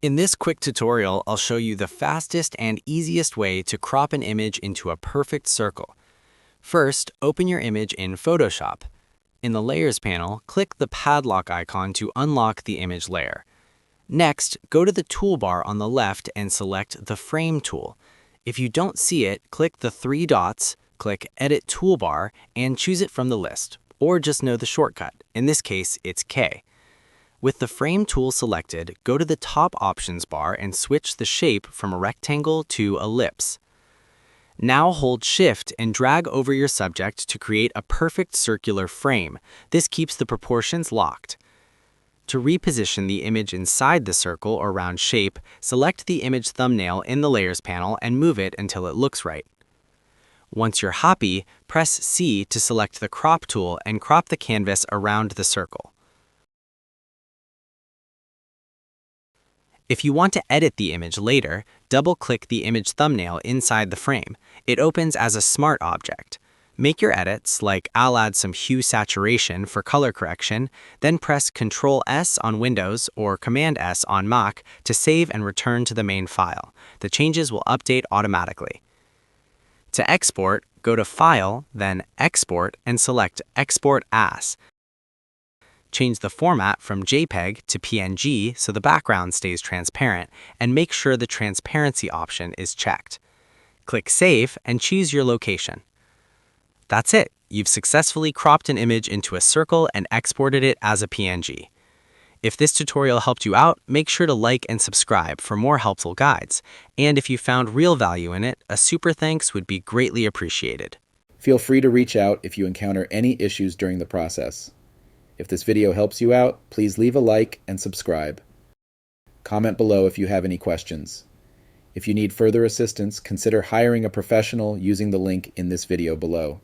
In this quick tutorial, I'll show you the fastest and easiest way to crop an image into a perfect circle. First, open your image in Photoshop. In the Layers panel, click the padlock icon to unlock the image layer. Next, go to the toolbar on the left and select the Frame tool. If you don't see it, click the three dots, click Edit Toolbar, and choose it from the list, or just know the shortcut. In this case, it's K. With the Frame tool selected, go to the top options bar and switch the shape from a rectangle to ellipse. Now hold Shift and drag over your subject to create a perfect circular frame. This keeps the proportions locked. To reposition the image inside the circle or round shape, select the image thumbnail in the Layers panel and move it until it looks right. Once you're happy, press C to select the Crop tool and crop the canvas around the circle. If you want to edit the image later, double-click the image thumbnail inside the frame. It opens as a smart object. Make your edits, like I'll add some hue saturation for color correction, then press Ctrl+S on Windows or Command+S on Mac to save and return to the main file. The changes will update automatically. To export, go to File, then Export, and select Export As. Change the format from JPEG to PNG so the background stays transparent, and make sure the transparency option is checked. Click Save and choose your location. That's it. You've successfully cropped an image into a circle and exported it as a PNG. If this tutorial helped you out, make sure to like and subscribe for more helpful guides. And if you found real value in it, a super thanks would be greatly appreciated. Feel free to reach out if you encounter any issues during the process. If this video helps you out, please leave a like and subscribe. Comment below if you have any questions. If you need further assistance, consider hiring a professional using the link in this video below.